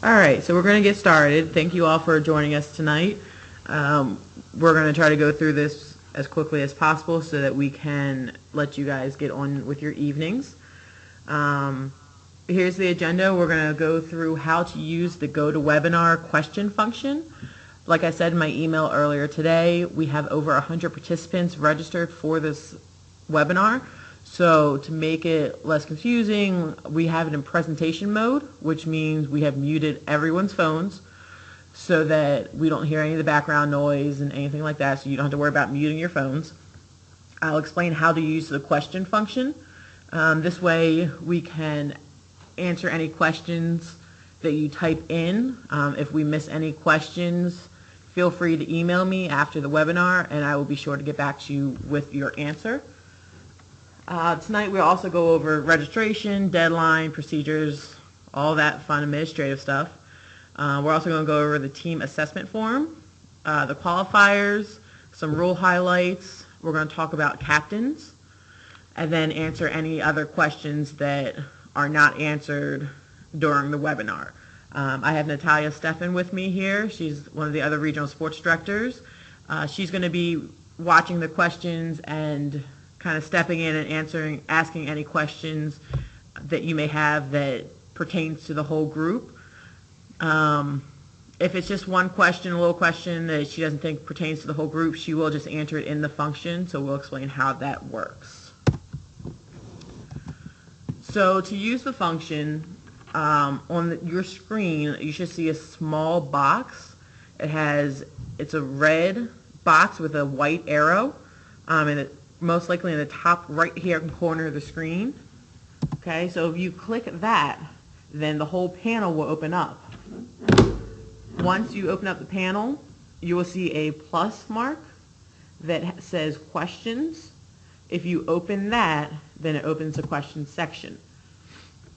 All right, so we're going to get started. Thank you all for joining us tonight. We're going to try to go through this as quickly as possible so that we can let you guys get on with your evenings. Here's the agenda. We're going to go through how to use the GoToWebinar question function. Like I said in my email earlier today, we have over 100 participants registered for this webinar. So to make it less confusing, we have it in presentation mode, which means we have muted everyone's phones so that we don't hear any of the background noise and anything like that, so you don't have to worry about muting your phones. I'll explain how to use the question function. This way we can answer any questions that you type in. If we miss any questions, feel free to email me after the webinar and I will be sure to get back to you with your answer. Tonight we'll also go over registration, deadline, procedures, all that fun administrative stuff. We're also going to go over the team assessment form, the qualifiers, some rule highlights. We're going to talk about captains, and then answer any other questions that are not answered during the webinar. I have Natalia Stefan with me here. She's one of the other regional sports directors. She's going to be watching the questions and kind of stepping in and asking any questions that you may have that pertains to the whole group. If it's just one question, a little question that she doesn't think pertains to the whole group, she will just answer it in the function, so we'll explain how that works. So to use the function, on your screen, you should see a small box. It's a red box with a white arrow, and it most likely in the top right hand corner of the screen. Okay, so if you click that, then the whole panel will open up. Once you open up the panel, you will see a plus mark that says questions. If you open that, then it opens the questions section.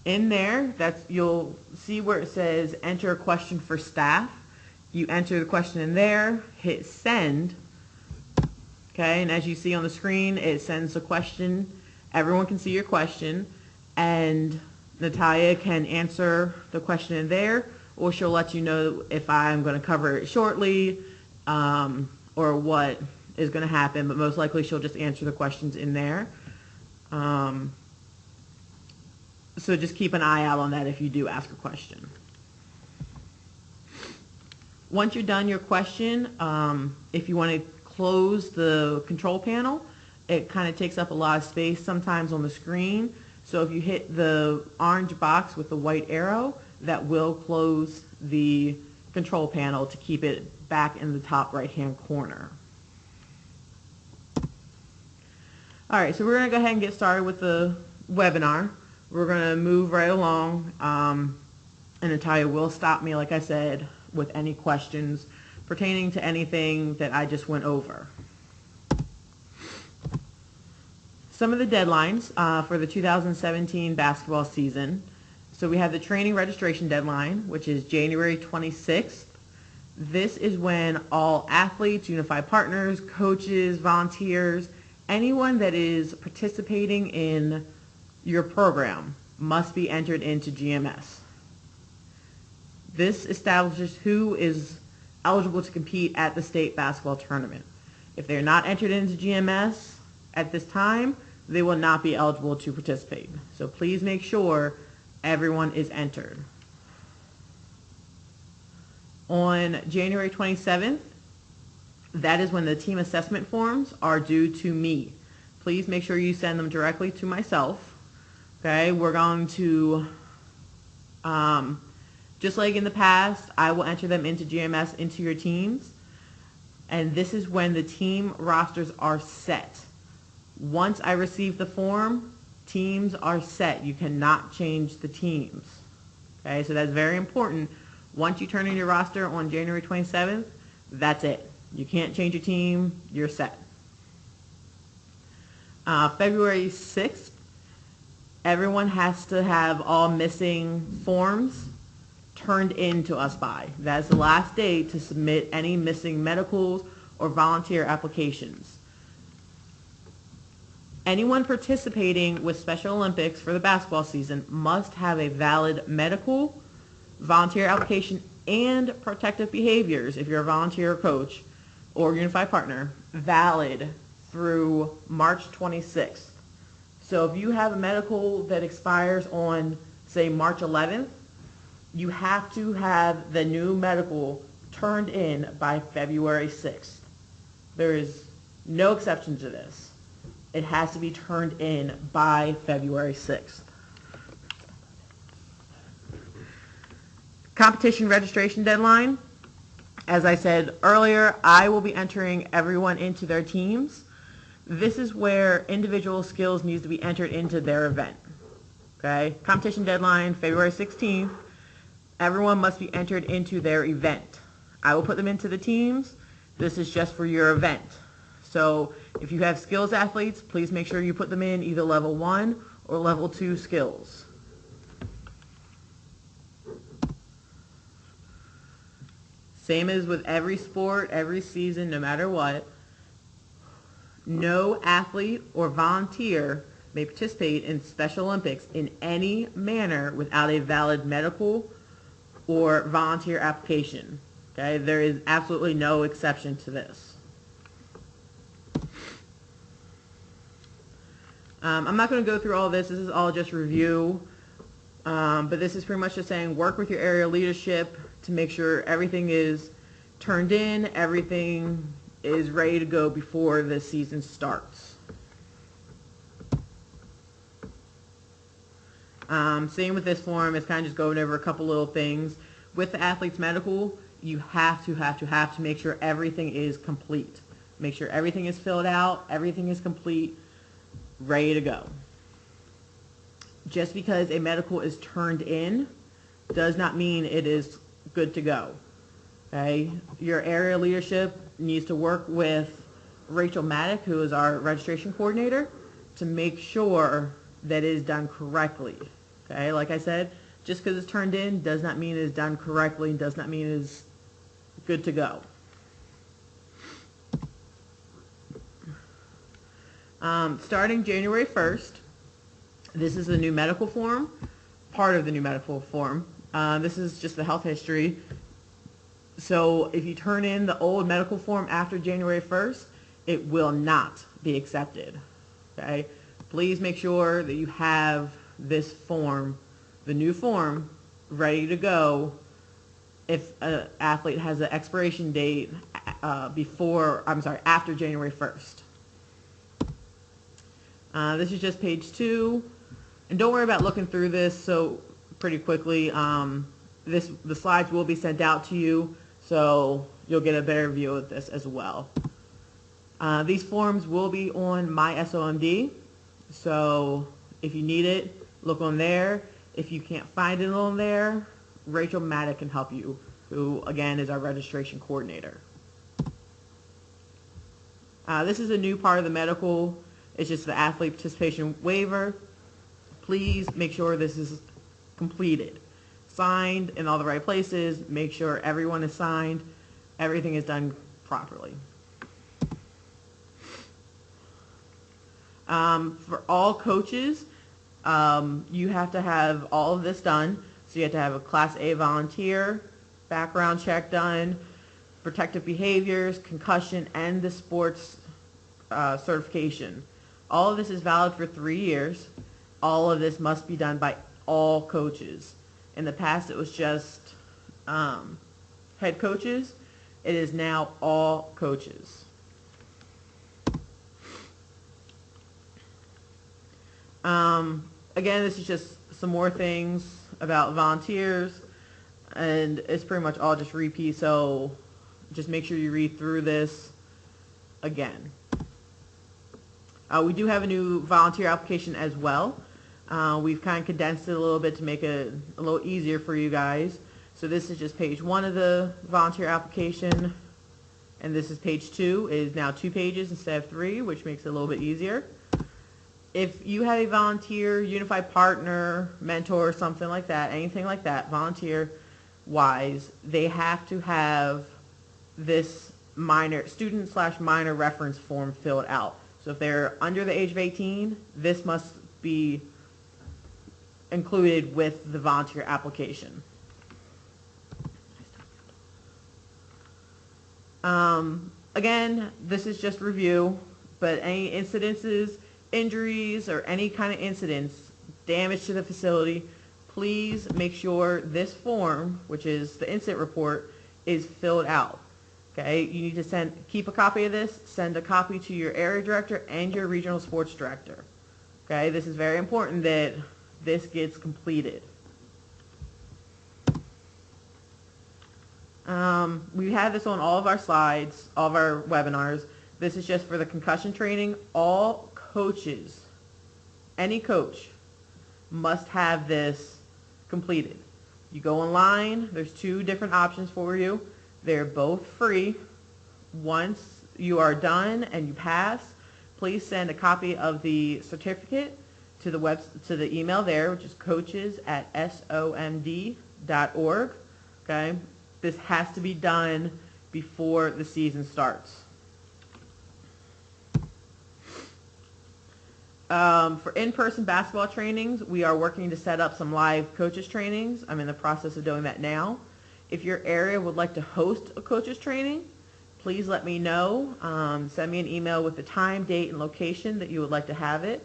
In there, you'll see where it says enter a question for staff. You enter the question in there, hit send. Okay, and as you see on the screen, it sends the question. Everyone can see your question, and Natalia can answer the question in there, or she'll let you know if I'm going to cover it shortly, or what is going to happen, but most likely she'll just answer the questions in there. So just keep an eye out on that if you do ask a question. Once you're done your question, if you want to close the control panel, it kind of takes up a lot of space sometimes on the screen. So if you hit the orange box with the white arrow, that will close the control panel to keep it back in the top right hand corner. All right, so we're going to go ahead and get started with the webinar. We're going to move right along, and Natalia will stop me, like I said, with any questions pertaining to anything that I just went over. Some of the deadlines for the 2017 basketball season. So we have the training registration deadline, which is January 26th. This is when all athletes, unified partners, coaches, volunteers, anyone that is participating in your program must be entered into GMS. This establishes who is eligible to compete at the state basketball tournament. If they're not entered into GMS at this time, they will not be eligible to participate. So please make sure everyone is entered. On January 27th, that is when the team assessment forms are due to me. Please make sure you send them directly to myself. Okay, we're going to, just like in the past, I will enter them into GMS into your teams. And this is when the team rosters are set. Once I receive the form, teams are set. You cannot change the teams. Okay, so that's very important. Once you turn in your roster on January 27th, that's it. You can't change your team. You're set. February 6th, everyone has to have all missing forms turned in to us by. That's the last day to submit any missing medicals or volunteer applications. Anyone participating with Special Olympics for the basketball season must have a valid medical volunteer application and protective behaviors, if you're a volunteer coach or unified partner, valid through March 26th. So if you have a medical that expires on, say, March 11th, you have to have the new medical turned in by February 6th. There is no exception to this. It has to be turned in by February 6th. Competition registration deadline. As I said earlier, I will be entering everyone into their teams. This is where individual skills needs to be entered into their event. Okay? Competition deadline, February 16th. Everyone must be entered into their event. I will put them into the teams. This is just for your event. So if you have skills athletes, please make sure you put them in either level 1 or level 2 skills. Same as with every sport, every season, no matter what. No athlete or volunteer may participate in Special Olympics in any manner without a valid medical or volunteer application. Okay, there is absolutely no exception to this. I'm not going to go through all this. This is all just review. But this is pretty much just saying work with your area leadership to make sure everything is turned in, everything is ready to go before the season starts. Same with this form. It's kind of just going over a couple little things. With the athlete's medical, you have to make sure everything is complete. Make sure everything is filled out, everything is complete, ready to go. Just because a medical is turned in does not mean it is good to go. Okay? Your area leadership needs to work with Rachel Maddock, who is our registration coordinator, to make sure that it is done correctly. Okay? Like I said, just because it's turned in does not mean it is done correctly, does not mean it is good to go. Starting January 1st, this is the new medical form, part of the new medical form. This is just the health history. So if you turn in the old medical form after January 1st, it will not be accepted. Okay? Please make sure that you have this form, the new form, ready to go if an athlete has an expiration date after January 1st. This is just page 2. And don't worry about looking through this so pretty quickly. The slides will be sent out to you, so you'll get a better view of this as well. These forms will be on MySOMD, so if you need it, look on there. If you can't find it on there, Rachel Maddock can help you, who again is our registration coordinator. This is a new part of the medical. It's just the athlete participation waiver. Please make sure this is completed. Signed in all the right places. Make sure everyone is signed. Everything is done properly. For all coaches, you have to have all of this done. So you have to have a Class A volunteer, background check done, protective behaviors, concussion, and the sports certification. All of this is valid for 3 years. All of this must be done by all coaches. In the past, it was just head coaches. It is now all coaches. Again, this is just some more things about volunteers, and it's pretty much all just repeat, so just make sure you read through this again. We do have a new volunteer application as well. We've kind of condensed it a little bit to make it a little easier for you guys. So this is just page 1 of the volunteer application, and this is page 2. It is now 2 pages instead of 3, which makes it a little bit easier. If you have a volunteer, unified partner, mentor, something like that, anything like that, volunteer-wise, they have to have this student/minor reference form filled out. So if they're under the age of 18, this must be included with the volunteer application. Again, this is just review, but any incidences, injuries, or any kind of incidents, damage to the facility, please make sure this form, which is the incident report, is filled out. Okay, you need to keep a copy of this, send a copy to your area director and your regional sports director. Okay, this is very important that this gets completed. We have this on all of our slides, all of our webinars. This is just for the concussion training. All coaches, any coach, must have this completed. You go online, there's 2 different options for you. They're both free. Once you are done and you pass, please send a copy of the certificate to the email there, which is coaches@somd.org. Okay? This has to be done before the season starts. For in-person basketball trainings, we are working to set up some live coaches trainings. I'm in the process of doing that now. If your area would like to host a coaches training, please let me know. Send me an email with the time, date, and location that you would like to have it.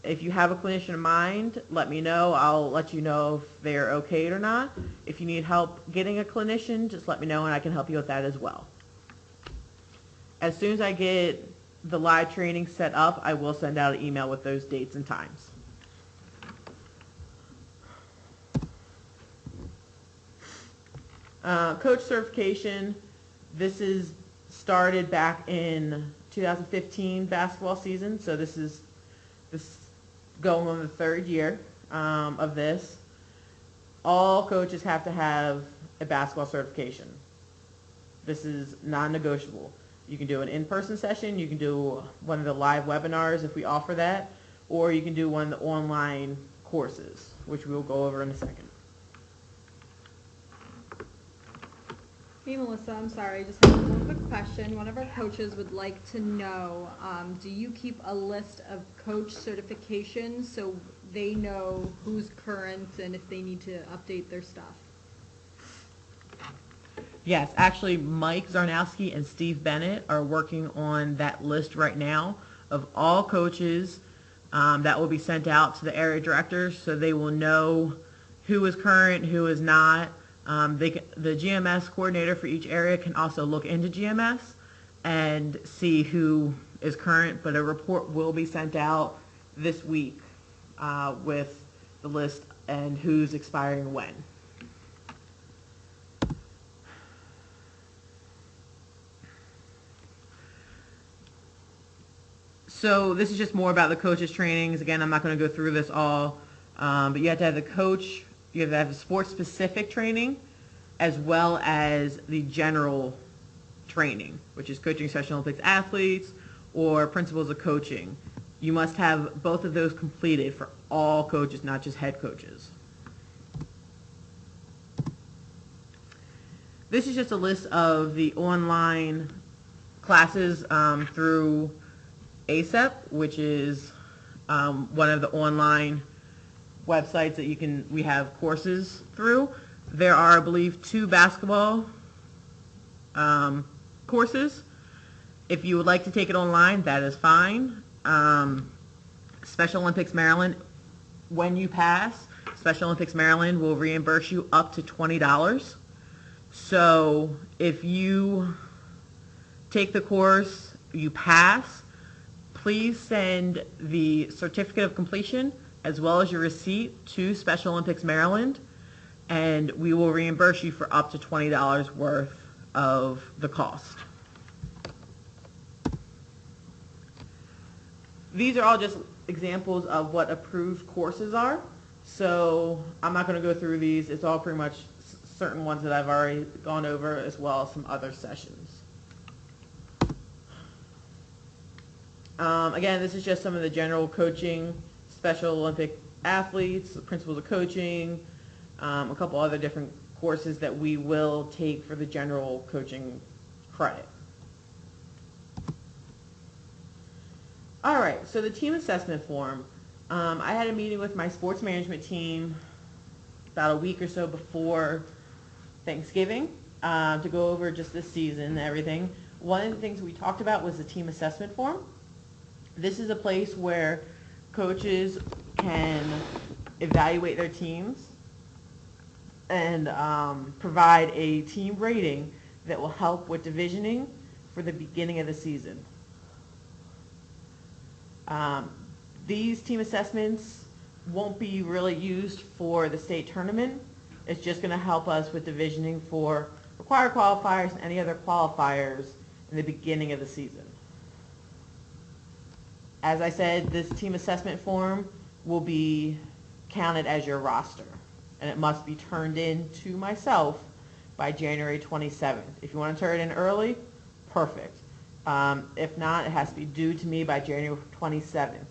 If you have a clinician in mind, let me know. I'll let you know if they're okay or not. If you need help getting a clinician, just let me know and I can help you with that as well. As soon as I get the live training set up, I will send out an email with those dates and times. Coach certification, this is started back in 2015 basketball season, so this is going on the 3rd year of this. All coaches have to have a basketball certification. This is non-negotiable. You can do an in-person session, you can do one of the live webinars if we offer that, or you can do one of the online courses, which we'll go over in a second. Hey Melissa, I'm sorry, I just have one quick question. One of our coaches would like to know, do you keep a list of coach certifications so they know who's current and if they need to update their stuff? Yes, actually Mike Zarnowski and Steve Bennett are working on that list right now of all coaches that will be sent out to the area directors so they will know who is current, who is not. The GMS coordinator for each area can also look into GMS and see who is current, but a report will be sent out this week with the list and who's expiring when. So this is just more about the coaches' trainings. Again, I'm not going to go through this all, but you have to have the coach, you have to have the sports-specific training, as well as the general training, which is coaching Special Olympics athletes or principles of coaching. You must have both of those completed for all coaches, not just head coaches. This is just a list of the online classes through ASEP, which is one of the online websites that we have courses through. There are, I believe, 2 basketball courses. If you would like to take it online, that is fine. Special Olympics Maryland, when you pass, Special Olympics Maryland will reimburse you up to $20. So if you take the course, you pass, please send the certificate of completion as well as your receipt to Special Olympics Maryland, and we will reimburse you for up to $20 worth of the cost. These are all just examples of what approved courses are, so I'm not going to go through these. It's all pretty much certain ones that I've already gone over, as well as some other sessions. Again, this is just some of the general coaching, Special Olympic athletes, principles of coaching, a couple other different courses that we will take for the general coaching credit. All right, so the team assessment form. I had a meeting with my sports management team about a week or so before Thanksgiving, to go over just this season and everything, one of the things we talked about was the team assessment form. This is a place where coaches can evaluate their teams and provide a team rating that will help with divisioning for the beginning of the season. These team assessments won't be really used for the state tournament. It's just going to help us with divisioning for required qualifiers and any other qualifiers in the beginning of the season. As I said, this team assessment form will be counted as your roster, and it must be turned in to myself by January 27th. If you want to turn it in early, perfect. If not, it has to be due to me by January 27th.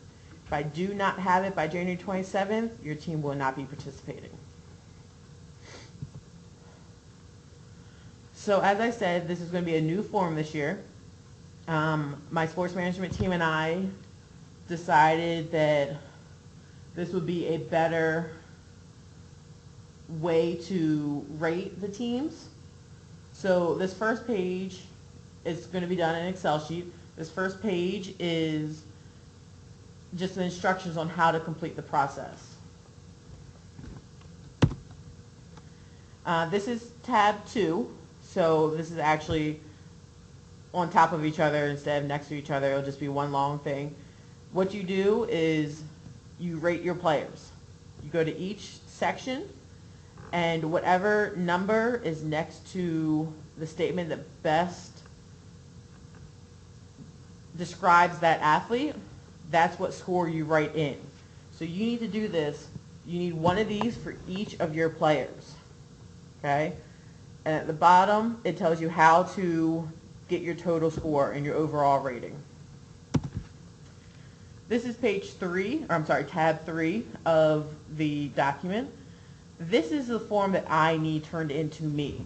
If I do not have it by January 27th, your team will not be participating. So as I said, this is going to be a new form this year. My sports management team and I decided that this would be a better way to rate the teams. So this first page is going to be done in an Excel sheet. This first page is just the instructions on how to complete the process. This is tab 2, so this is actually on top of each other instead of next to each other. It'll just be one long thing. What you do is you rate your players. You go to each section, and whatever number is next to the statement that best describes that athlete, that's what score you write in. So you need to do this. You need one of these for each of your players. Okay? And at the bottom, it tells you how to get your total score and your overall rating. This is tab 3 of the document. This is the form that I need turned into me.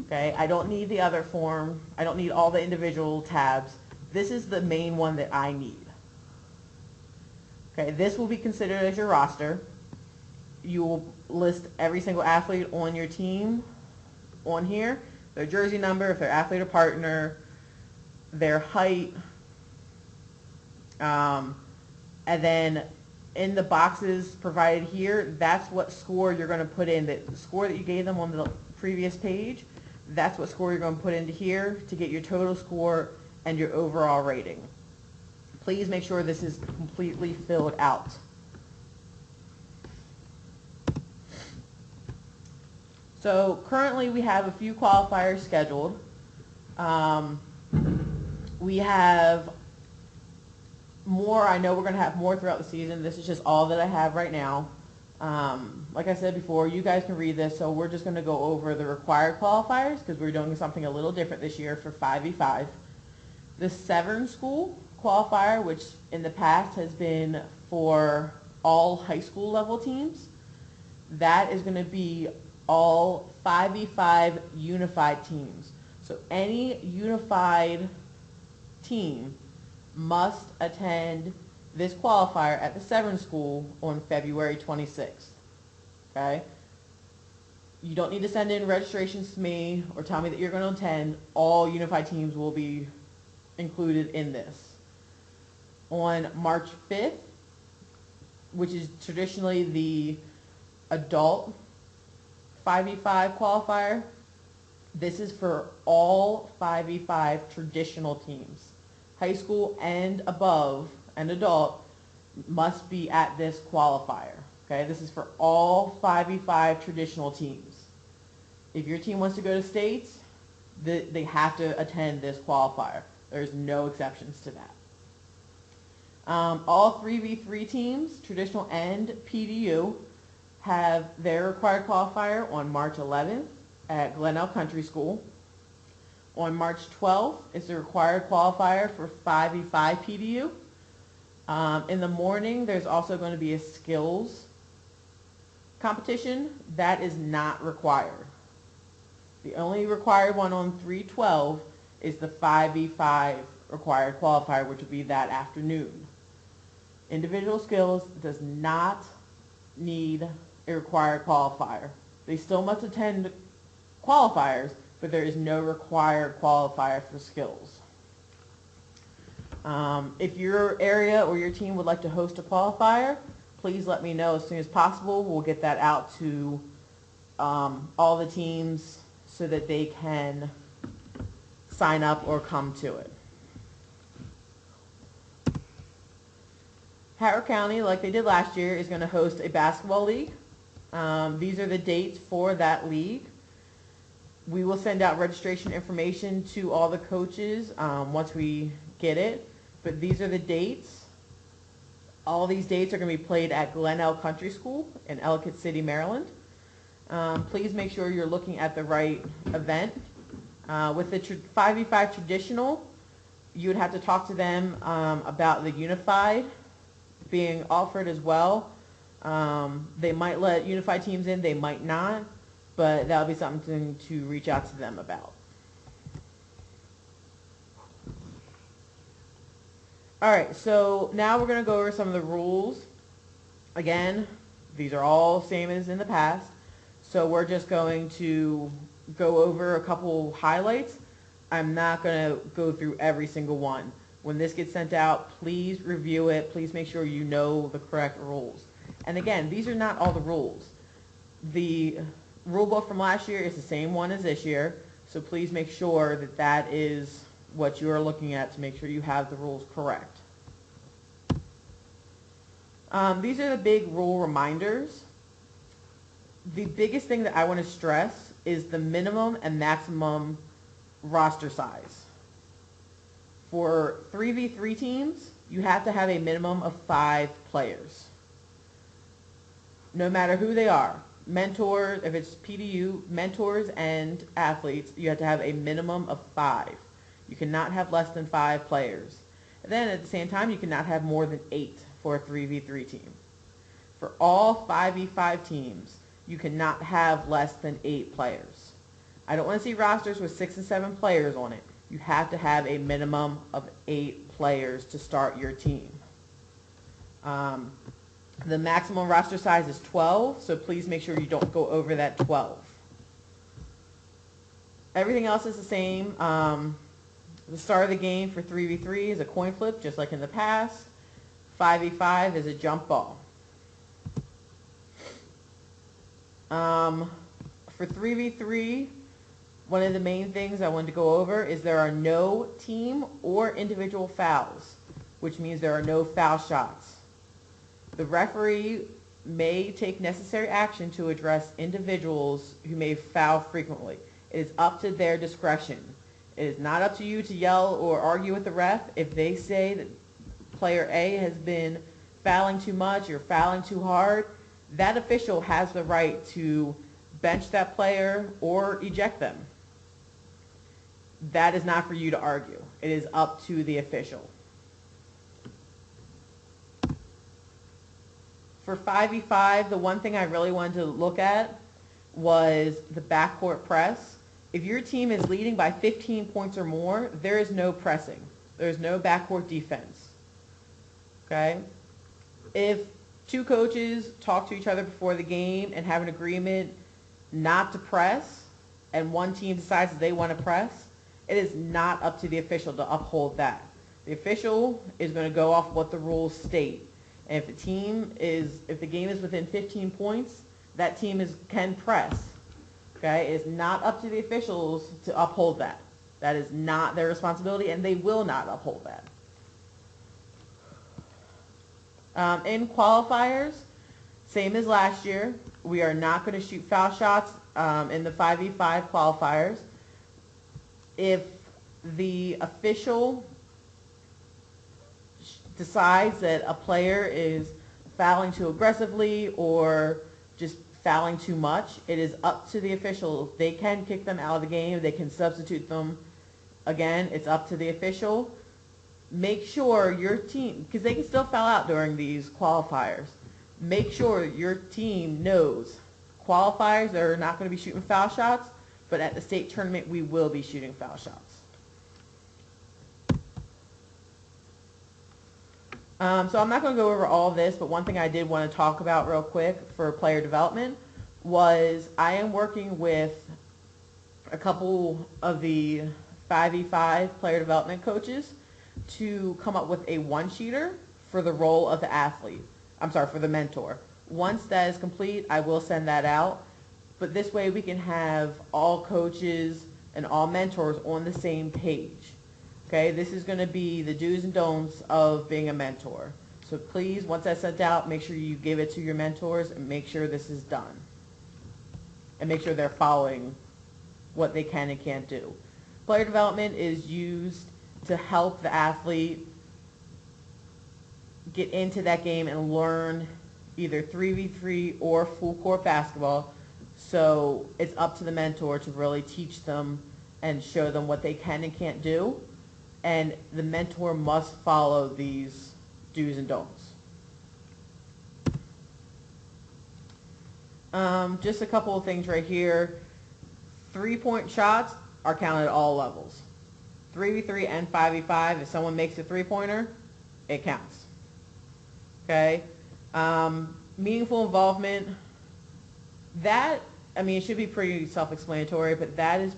Okay? I don't need the other form. I don't need all the individual tabs. This is the main one that I need. Okay, this will be considered as your roster. You will list every single athlete on your team on here, their jersey number, if they're athlete or partner, their height, and then in the boxes provided here, that's what score you're going to put in. The score that you gave them on the previous page, that's what score you're going to put into here to get your total score and your overall rating. Please make sure this is completely filled out. So currently we have a few qualifiers scheduled. We have more. I know we're going to have more throughout the season. This is just all that I have right now. Like I said before, you guys can read this, so we're just going to go over the required qualifiers because we're doing something a little different this year for 5v5. The Severn School qualifier, which in the past has been for all high school level teams, that is going to be all 5v5 unified teams. So any unified team must attend this qualifier at the Severn School on February 26th. Okay? You don't need to send in registrations to me or tell me that you're going to attend. All unified teams will be included in this. On March 5th, which is traditionally the adult 5v5 qualifier, this is for all 5v5 traditional teams. High school and above and adult must be at this qualifier. Okay, this is for all 5v5 traditional teams. If your team wants to go to states, they have to attend this qualifier. There's no exceptions to that. All 3v3 teams, traditional and PDU, have their required qualifier on March 11th at Glenelg Country School. On March 12th is the required qualifier for 5v5 PDU. In the morning, there's also going to be a skills competition. That is not required. The only required one on 3/12 is the 5v5 required qualifier, which will be that afternoon. Individual skills does not need a required qualifier. They still must attend qualifiers, but there is no required qualifier for skills. If your area or your team would like to host a qualifier, please let me know as soon as possible. We'll get that out to all the teams so that they can sign up or come to it. Howard County, like they did last year, is going to host a basketball league. These are the dates for that league. We will send out registration information to all the coaches once we get it. But these are the dates. All these dates are going to be played at Glenelg Country School in Ellicott City, Maryland. Please make sure you're looking at the right event. With the 5v5 traditional, you would have to talk to them about the unified being offered as well. They might let unified teams in, they might not, but that would be something to reach out to them about. All right, so now we're going to go over some of the rules. Again, these are all same as in the past, so we're just going to go over a couple highlights. I'm not going to go through every single one. When this gets sent out, please review it. Please make sure you know the correct rules. And again, these are not all the rules. The rule book from last year is the same one as this year, so please make sure that that is what you are looking at to make sure you have the rules correct. These are the big rule reminders. The biggest thing that I want to stress is the minimum and maximum roster size. For 3v3 teams, you have to have a minimum of 5 players. No matter who they are. Mentors, if it's PDU, mentors and athletes, you have to have a minimum of 5. You cannot have less than 5 players. And then at the same time, you cannot have more than 8 for a 3v3 team. For all 5v5 teams, you cannot have less than 8 players. I don't want to see rosters with 6 and 7 players on it. You have to have a minimum of 8 players to start your team. The maximum roster size is 12, so please make sure you don't go over that 12. Everything else is the same. The start of the game for 3v3 is a coin flip, just like in the past. 5v5 is a jump ball. For 3v3, one of the main things I wanted to go over is there are no team or individual fouls, which means there are no foul shots. The referee may take necessary action to address individuals who may foul frequently. It is up to their discretion. It is not up to you to yell or argue with the ref. If they say that player A has been fouling too much or fouling too hard, that official has the right to bench that player or eject them. That is not for you to argue. It is up to the official. For 5v5, the one thing I really wanted to look at was the backcourt press. If your team is leading by 15 points or more, there is no pressing. There's no backcourt defense. Okay? If 2 coaches talk to each other before the game and have an agreement not to press, and one team decides that they want to press, it is not up to the official to uphold that. The official is going to go off what the rules state. And if the game is within 15 points, that team can press. Okay? It is not up to the officials to uphold that. That is not their responsibility, and they will not uphold that. In qualifiers, same as last year, we are not going to shoot foul shots in the 5v5 qualifiers. If the official decides that a player is fouling too aggressively or just fouling too much, it is up to the official. They can kick them out of the game. They can substitute them. Again, it's up to the official. Make sure your team, because they can still foul out during these qualifiers, make sure your team knows qualifiers are not going to be shooting foul shots, but at the state tournament we will be shooting foul shots. So I'm not going to go over all of this, but one thing I did want to talk about real quick for player development was I am working with a couple of the 5v5 player development coaches to come up with a one-sheeter for the role of the athlete. I'm sorry, for the mentor. Once that is complete, I will send that out. But this way we can have all coaches and all mentors on the same page. Okay, this is going to be the do's and don'ts of being a mentor. So please, once that's sent out, make sure you give it to your mentors and make sure this is done. And make sure they're following what they can and can't do. Player development is used to help the athlete get into that game and learn either 3v3 or full court basketball. So it's up to the mentor to really teach them and show them what they can and can't do. And the mentor must follow these do's and don'ts. Just a couple of things right here. 3-point shots are counted at all levels. 3v3 and 5v5, if someone makes a three-pointer, it counts. Okay? Meaningful involvement, that, I mean, it should be pretty self-explanatory, but that is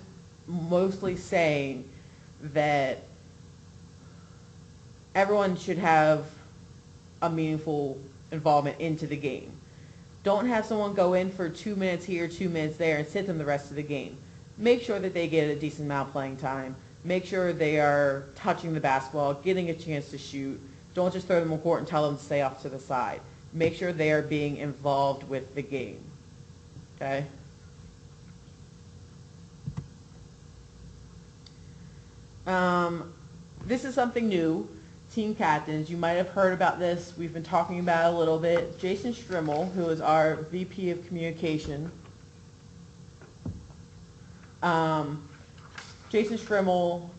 mostly saying that everyone should have a meaningful involvement into the game. Don't have someone go in for 2 minutes here, 2 minutes there, and sit them the rest of the game. Make sure that they get a decent amount of playing time. Make sure they are touching the basketball, getting a chance to shoot. Don't just throw them on court and tell them to stay off to the side. Make sure they are being involved with the game. Okay? This is something new. Team captains, you might have heard about this. We've been talking about it a little bit. Jason Strimmel, who is our VP of Communication. Jason Strimmel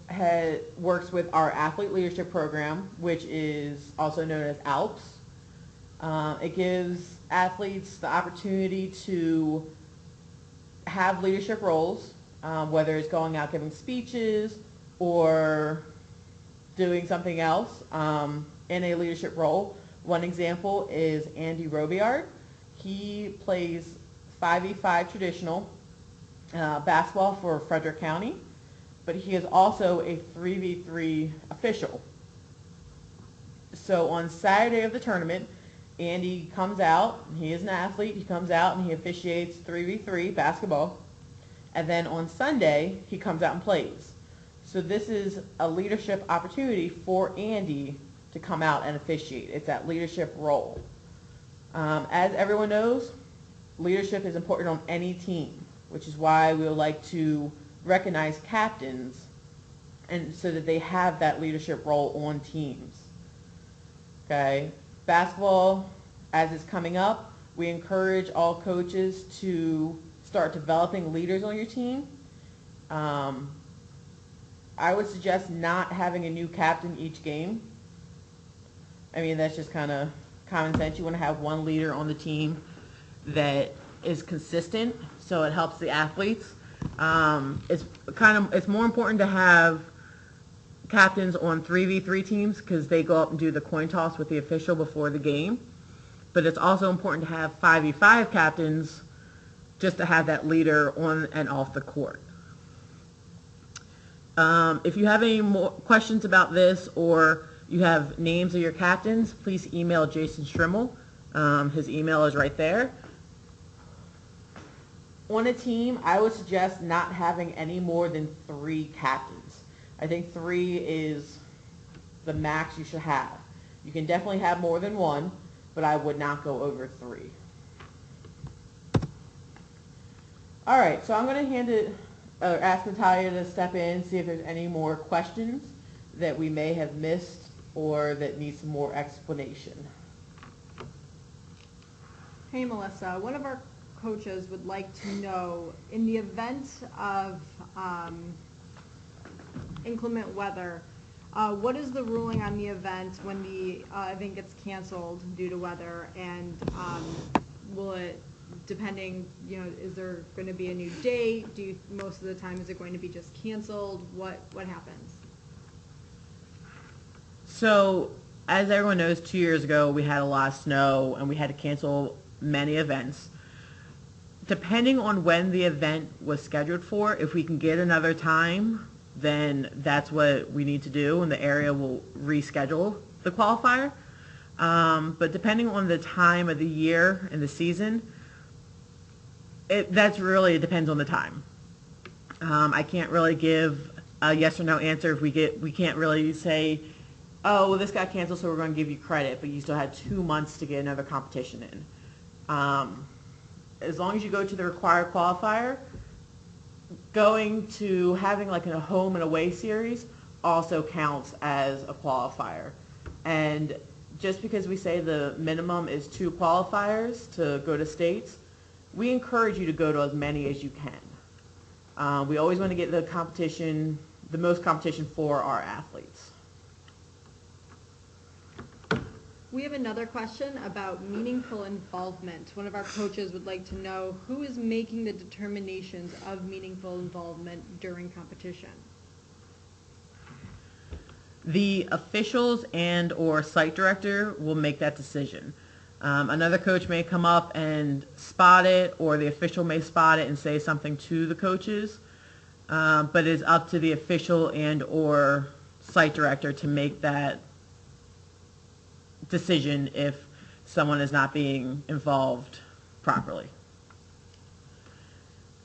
works with our Athlete Leadership Program, which is also known as ALPS. It gives athletes the opportunity to have leadership roles, whether it's going out giving speeches or doing something else in a leadership role. One example is Andy Robillard. He plays 5v5 traditional basketball for Frederick County, but he is also a 3v3 official. So on Saturday of the tournament, Andy comes out, he is an athlete, he comes out and he officiates 3v3 basketball, and then on Sunday, he comes out and plays. So this is a leadership opportunity for Andy to come out and officiate. It's that leadership role. As everyone knows, leadership is important on any team, which is why we would like to recognize captains and so that they have that leadership role on teams. Okay? Basketball, as it's coming up, we encourage all coaches to start developing leaders on your team. I would suggest not having a new captain each game. I mean, that's just kind of common sense. You want to have one leader on the team that is consistent, so it helps the athletes. It's more important to have captains on 3v3 teams because they go up and do the coin toss with the official before the game. But it's also important to have 5v5 captains just to have that leader on and off the court. If you have any more questions about this or you have names of your captains, please email Jason Strimmel. His email is right there. On a team, I would suggest not having any more than 3 captains. I think 3 is the max you should have. You can definitely have more than 1, but I would not go over 3. All right, so I'm going to ask Natalia to step in, see if there's any more questions that we may have missed or that need some more explanation. Hey, Melissa, one of our coaches would like to know, in the event of inclement weather, what is the ruling on the event when the event gets canceled due to weather, and will it, depending, is there going to be a new date? Most of the time, is it going to be just canceled? What happens? So, as everyone knows, 2 years ago we had a lot of snow and we had to cancel many events. depending on when the event was scheduled for, if we can get another time, then that's what we need to do, and the area will reschedule the qualifier. But depending on the time of the year and the season, that's really, it depends on the time. I can't really give a yes or no answer if we can't really say, oh, well, this got canceled, so we're going to give you credit, but you still had 2 months to get another competition in. As long as you go to the required qualifier, going to having like a home and away series also counts as a qualifier. And just because we say the minimum is 2 qualifiers to go to states, we encourage you to go to as many as you can. We always want to get the competition, the most competition for our athletes. We have another question about meaningful involvement. One of our coaches would like to know who is making the determinations of meaningful involvement during competition. The officials and or site director will make that decision. Another coach may come up and spot it, or the official may spot it and say something to the coaches, but it's up to the official and or site director to make that decision if someone is not being involved properly.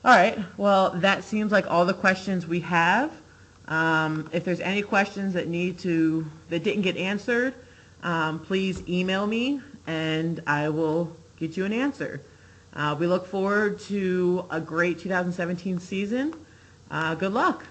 All right, well, that seems like all the questions we have. If there's any questions that didn't get answered, please email me and I will get you an answer. We look forward to a great 2017 season. Good luck.